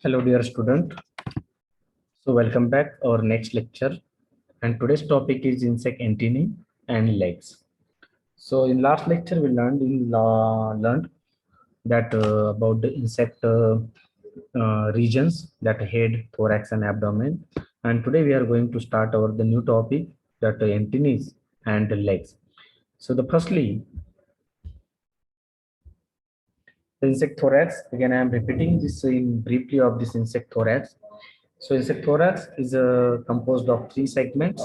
Hello, dear student. So, welcome back our next lecture. And today's topic is insect antennae and legs. So, in last lecture, we learned that about the insect regions that head, thorax, and abdomen. And today we are going to start our the new topic that antennae and legs. So, the firstly, the insect thorax. Again, I am repeating this in briefly of this insect thorax. So insect thorax is composed of three segments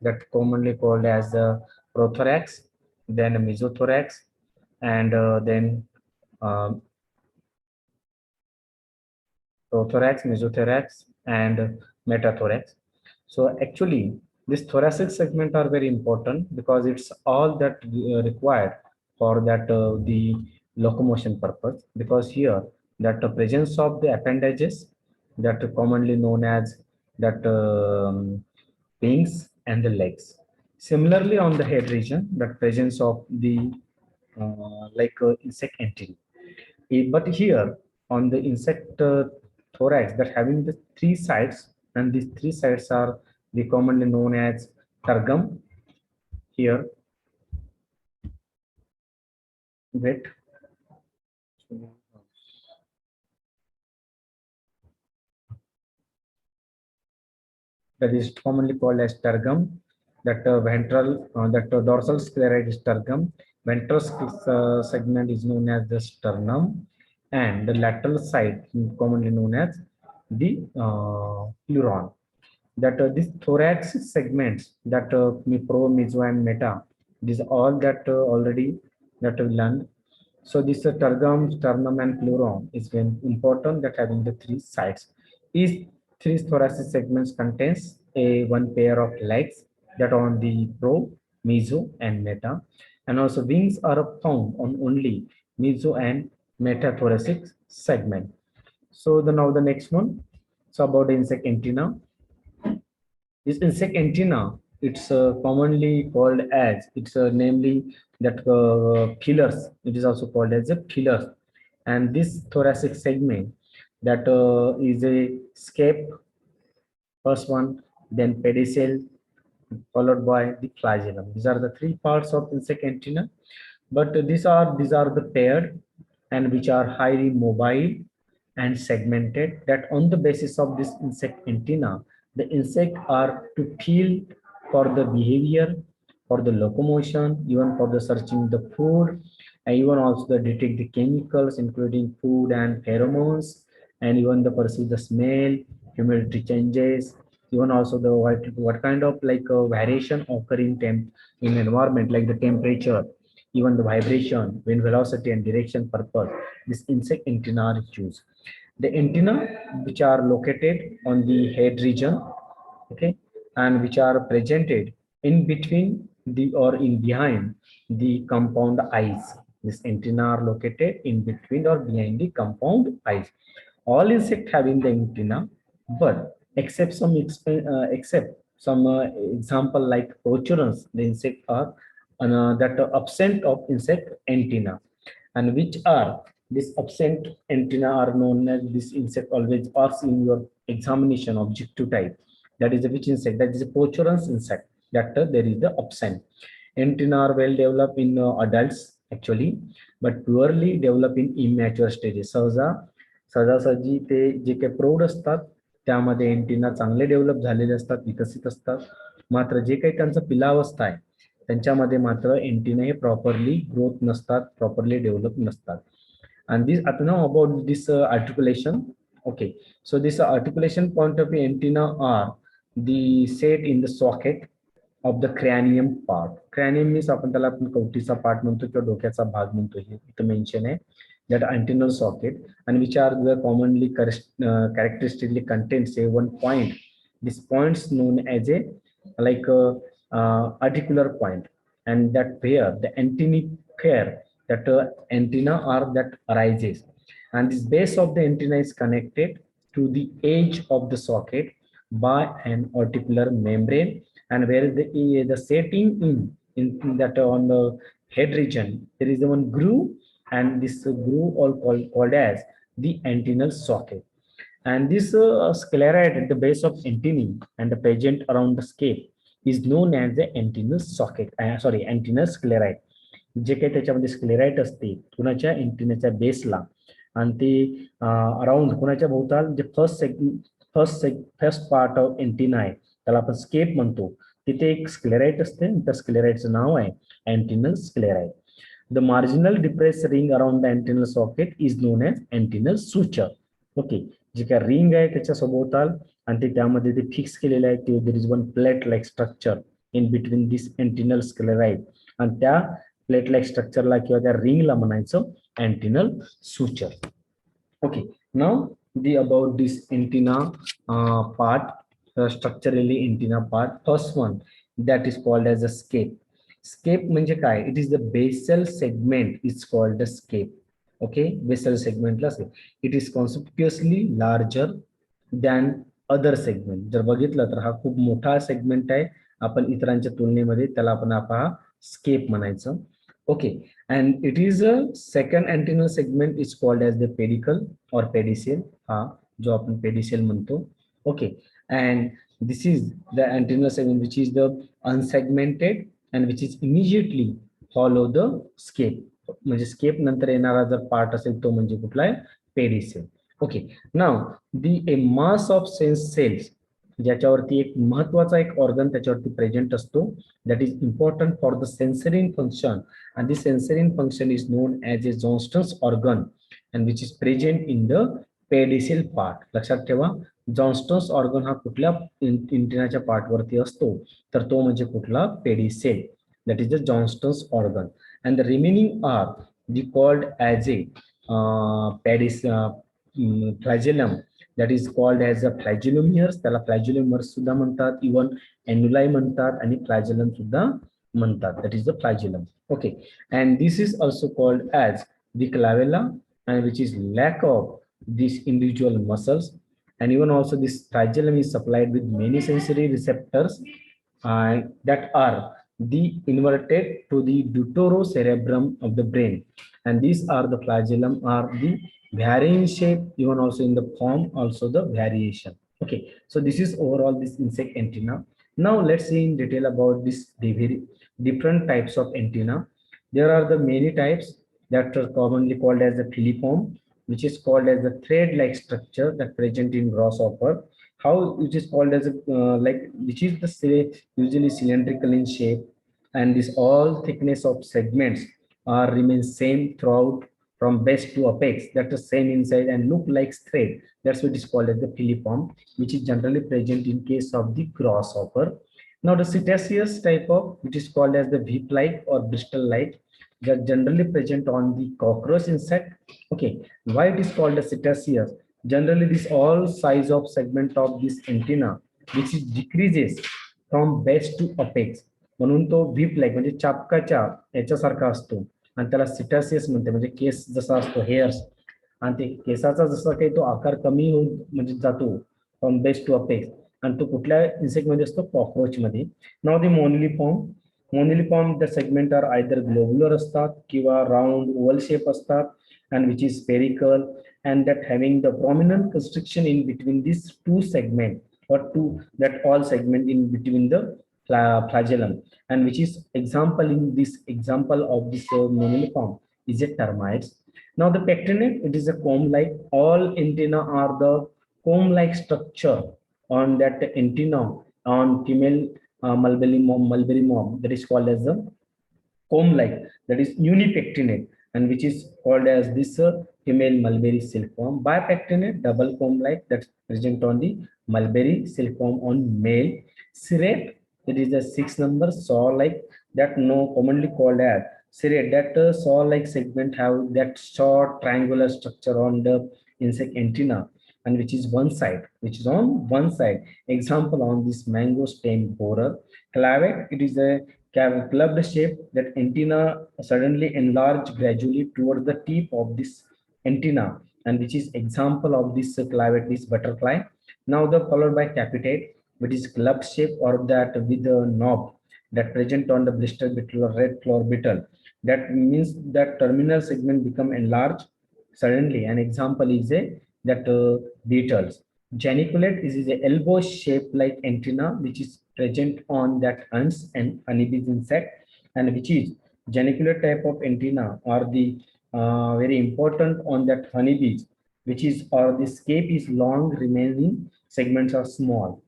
that commonly called as the prothorax, then a mesothorax, and then um, prothorax, mesothorax, and metathorax. So actually, these thoracic segment are very important because it's all that required for that the locomotion purpose. Because here, that the presence of the appendages that are commonly known as that wings and the legs. Similarly, on the head region, that presence of the insect antennae. But here on the insect thorax that having the three sides, and these three sides are the commonly known as tergum. Here, wait, that is commonly called as tergum. That dorsal sclera is tergum. Ventral segment is known as the sternum, and the lateral side commonly known as the pleuron. That this thorax segments that pro, meso, and meta, these all that already that we learned. So this tergum, sternum, and pleuron is very important that having the three sides. Each three thoracic segments contains a one pair of legs that on the pro, meso, and meta, and also wings are found on only meso and metathoracic segment. So the now the next one. So about the insect antenna. This insect antenna, it's commonly called as, it's namely that pillars. It is also called as a pillars. And this thoracic segment that is a scape, first one, then pedicel, followed by the flagellum. These are the three parts of insect antenna. But these are the paired and which are highly mobile and segmented, that on the basis of this insect antenna, the insect are to feel for the behavior, for the locomotion, even for the searching the food, and even also the detect the chemicals including food and pheromones, and even the perceive the smell, humidity changes, even also the what kind of like variation occur in in environment, like the temperature, even the vibration, wind velocity, and direction purpose. This insect antenna are used. The antenna which are located on the head region, okay, and which are presented in between the or in behind the compound eyes. This antenna are located in between or behind the compound eyes. All insect having the antenna, but except some example like proturans, the insect are that are absent of insect antenna, and which are this absent antenna are known as this insect always asks in your examination objective type, that is which insect, that is a proturans insect, that there is the absent antenna are well developed in adults actually, but poorly developed in immature stages. सहजासहजी ते जे काही प्रौढ असतात त्यामध्ये antenna चांगले develop झालेले असतात, विकसित असतात. मात्र जे काही त्यांचं पिलावस्था आहे त्यांच्यामध्ये मात्र अँटिना हे प्रॉपरली ग्रोथ नसतात, प्रॉपरली डेव्हलप नसतात. And this now about this articulation. Okay, so this articulation point of view, antenna are the set in the socket of the cranium part. Cranium means आपण त्याला आपण कवटीचा part म्हणतो किंवा डोक्याचा भाग म्हणतो, हे इथं मेन्शन आहे. That antennal socket, and which are the commonly characteristically contain say one point. This points known as a like a articular point, and that pair, the antennae pair, that antenna are that arises, and this base of the antenna is connected to the edge of the socket by an articular membrane, and where the setting in that on the head region there is one groove, and this groove all called as the antennal socket. And this sclerite at the base of antennae and the present around the scape is known as the antennal socket. Antennal sclerite. जे काही त्याच्यामध्ये sclerite असते कुणाच्या अँटिनाच्या बेसला आणि ते around कुणाच्या भोवताल जे first part of antenna आहे त्याला आपण स्केप म्हणतो तिथे एक स्क्लेराइट असते त्या स्क्लेराइटचं नाव आहे antennal sclerite. The marginal depress ring around the antennal socket is known as antennal suture. Okay, जे काय रिंग आहे त्याच्या सभोवताल आणि ते त्यामध्ये ते फिक्स केलेले आहे ते there is one plate like structure in between this antennal sclerite आणि त्या प्लेट लाईक स्ट्रक्चरला किंवा त्या रिंगला म्हणायचं antennal suture. Okay, now the about this antenna part, structurally antenna part. First one that is called as a scape. Scape म्हणजे काय? It is the basal segment is called the scape. Okay, basal segment La it is conspicuously larger than other segment. जर बघितलं तर हा खूप मोठा segment आहे. आपण इतरांच्या तुलनेमध्ये त्याला आपण स्केप म्हणायचं. Okay, and it is a second antennal segment is called as the pedicle or pedicel, जो आपण pedicel म्हणतो. Okay, and this is the antennal segment which is the unsegmented and which is immediately follow the scape. म्हणजे scape नंतर येणारा जर part असेल तो म्हणजे कुठला आहे pedicel. Okay, now the mass of sense cells ज्याच्यावरती एक महत्वाचा एक ऑर्गन त्याच्यावरती प्रेझेंट असतो that is important for the sensory function, and this sensory function is known as a Johnston's organ and which is present in the pedicel part. लक्षात ठेवा, जॉन्स्टन्स organ हा कुठल्या इंटिनाच्या पार्ट वरती असतो तर तो म्हणजे कुठला pedicel, that is the Johnston's organ, and the remaining are the called as a flagellum, that is called as a flagellomeres. त्याला फ्लॅजिलोमर्स सुद्धा म्हणतात, इवन एन्युलाई म्हणतात आणि फ्लॅजेलम सुद्धा म्हणतात, that is the flagellum. Okay, and this is also called as the clavella, and which is lack of these individual muscles, and even also this flagellum is supplied with many sensory receptors that are the inverted to the deuterocerebrum of the brain, and these are the flagellum are the varying shape, even also in the form also the variation. Okay, so this is overall this insect antenna. Now let's see in detail about this different types of antenna. There are the many types that are commonly called as the filiform, which is called as the thread-like structure that present in grasshopper. How it is called as a which is the usually cylindrical in shape, and this all thickness of segments are remain same throughout from base to apex, that is same inside and look like thread. That's what is called as the filiform, which is generally present in case of the grasshopper. Now the cetaceous type of, which is called as the whip-like or bristle-like, that generally present on the cockroach insect. Okay, why it is called a cetaceous? Generally this all size of segment of this antenna which is decreases from base to apex, म्हणून तो whip like म्हणजे चापकाच्या याच्यासारखा असतो आणि त्याला सिटासियस म्हणते, म्हणजे case जसा असतो हेअर्स आणि ते केसाचा जसा काही तो आकार कमी होऊन म्हणजे जातो फ्रॉम बेस टू अपेक्स, आणि तो कुठल्या इन्सेक्ट मध्ये असतो कॉकरोच मध्ये. नाव the moniliform the segment are either globular असतात किंवा राऊंड ओव्हल शेप असतात and which is spherical and that having the prominent constriction in between these two segments or two that all segment in between the flagellum, and which is example in this example of this moniliform is a termites. Now the pectinate, it is a comb like, all antenna are the comb like structure on that antenna on female mulberry mob, that is called as the comb like, that is unipectinate, and which is called as this female mulberry silkworm. Bipectinate, double comb like, that's present on the mulberry silkworm on male. Serrate, it is a 6 number saw like, that no commonly called as serrate, that saw like segment have that short triangular structure on the insect antenna, and which is on one side. Example on this mango stem borer. Clavet, it is a clubbed shape, that antenna suddenly enlarge gradually towards the tip of this antenna, and which is example of this clavet, this butterfly. Now the followed by capitate, which is clubbed shape or that with a knob that present on the blister beetle or red flower beetle. That means that terminal segment become enlarged suddenly. An example is a that beetles. Geniculate is a elbow shaped like antenna which is present on that ants and honeybees insect, and which is geniculate type of antenna are the very important on that honeybees, which is or the scape is long, remaining segments are small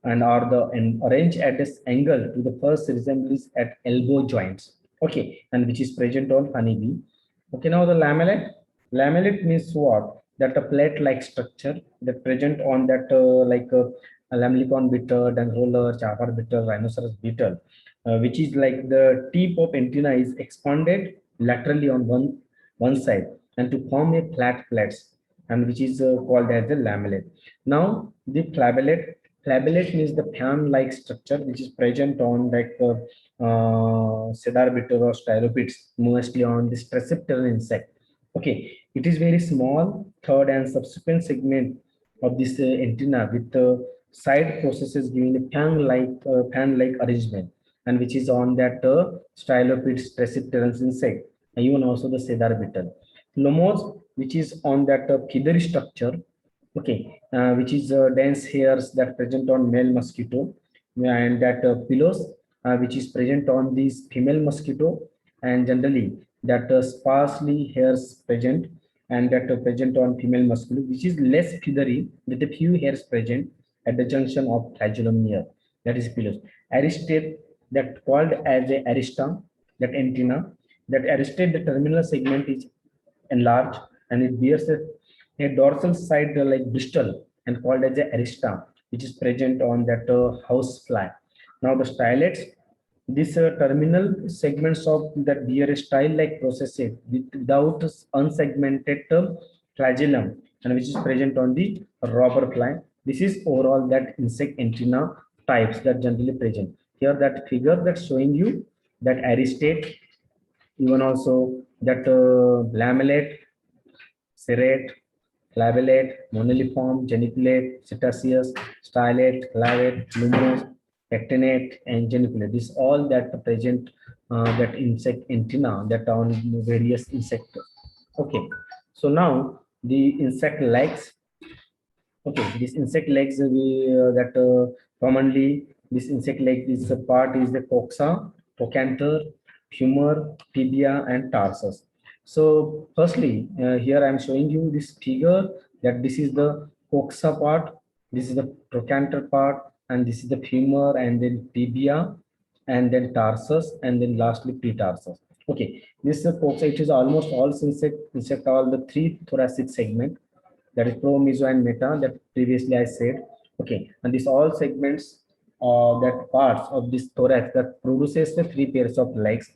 and are the and arranged at this angle to the first resembles at elbow joints. Okay, and which is present on honeybee. Okay, now the lamellate. Lamellate means what? That a plate-like structure that present on that a lamnicon beetle, then roller, chafar beetle, rhinoceros beetle, which is like the tip of antenna is expanded laterally on one side and to form a flat plates, and which is called as the lamellate. Now the flabellate. Flabellate means the fan-like structure which is present on cedar beetle or stylopids, mostly on this receptor insect. Okay, it is very small third and subsequent segment of this antenna with the side processes giving a fan-like arrangement, and which is on that stylopids, receptorans insect, and even also the cedar beetle. Lomos, which is on that feathery structure, okay, which is dense hairs that present on male mosquito, and that pillows, which is present on these female mosquito, and generally that sparsely hairs present and that present on female mosquito, which is less feathery with a few hairs present at the junction of flagellum near, that is pillows. Aristate, that called as a arista, that antenna, that aristate, the terminal segment is enlarged and it bears a dorsal side like bristle and called as a arista, which is present on that house fly. Now the stylettes, these terminal segments of that bear a style-like processes without unsegmented flagellum, and which is present on the robber fly. This is overall that insect antenna types that generally present. Here that figure that's showing you that aristate, even also that lamellate, serrate, flabellate, moniliform, geniculate, cetaceous, stylate, clavate, luminous, actinate, and geniculate. This all that present that insect antenna that on various insect. Okay, so now the insect legs. Okay, this insect legs we that commonly this insect leg is a part is the coxa, trochanter, femur, tibia, and tarsus. So firstly, here I am showing you this figure that this is the coxa part, this is the trochanter part, and this is the femur, and then tibia, and then tarsus, and then lastly pretarsus. Okay, this coxa, it is almost all insect all the three thoracic segment, that is pro, meso, and meta that previously I said. Okay, and this all segments that parts of this thorax that produces the three pairs of legs.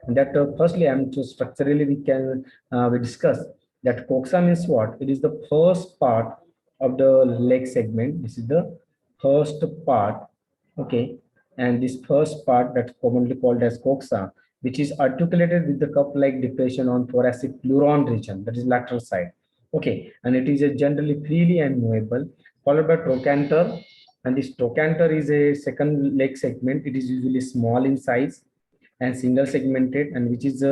And that firstly, I'm to structurally we discuss that coxa means what? It is the first part of the leg segment. This is the first part. Okay, and this first part that's commonly called as coxa, which is articulated with the cup-like depression on thoracic pleuron region, that is lateral side. Okay, and it is a generally freely and movable, followed by trochanter, and this trochanter is a second leg segment. It is usually small in size and single segmented, and which is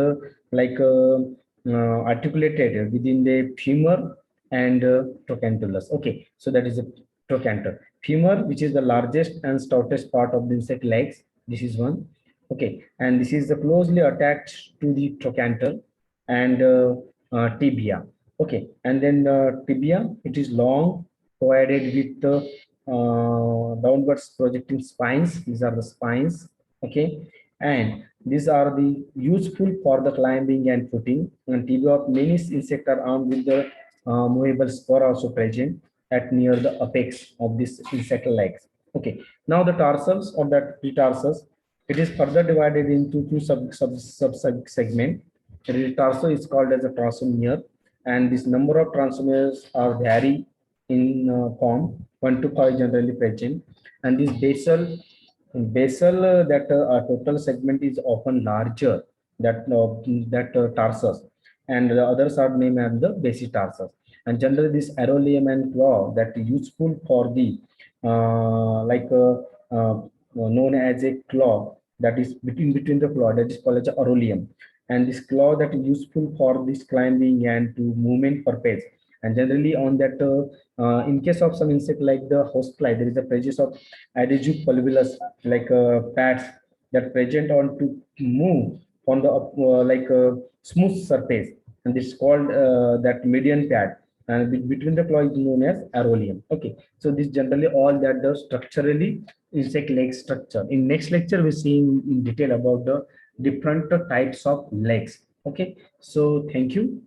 articulated within the femur and trochanterus. Okay, so that is a trochanter. Femur, which is the largest and stoutest part of the insect legs. This is one. Okay, and this is closely attached to the trochanter and tibia. Okay, and then tibia, it is long, provided with downwards projecting spines. These are the spines. Okay, and these are the useful for the climbing and footing. And tibia of many insects are armed with the movable spur also present at near the apex of this insect legs. Okay, now the tarsals or that pretarsus, it is further divided into two sub segment. The tarsal is called as a transomere, and this number of transomeres are vary in form, 1 to 5 generally present, and this basal that total segment is often larger that tarsus, and the others are named as the basitarsus. And generally this aeroleum and claw that is useful for the known as a claw that is between the claw, that is called as aeroleum, and this claw that is useful for this climbing and to movement purpose, And generally on that, in case of some insect like the horsefly, there is a presence of adhesive pulvillus like pads that present on to move on the smooth surface, and this is called that median pad, and between the claw is known as aroleum. Okay, so this generally all that the structurally insect leg structure. In next lecture we see in detail about the different types of legs. Okay, so thank you.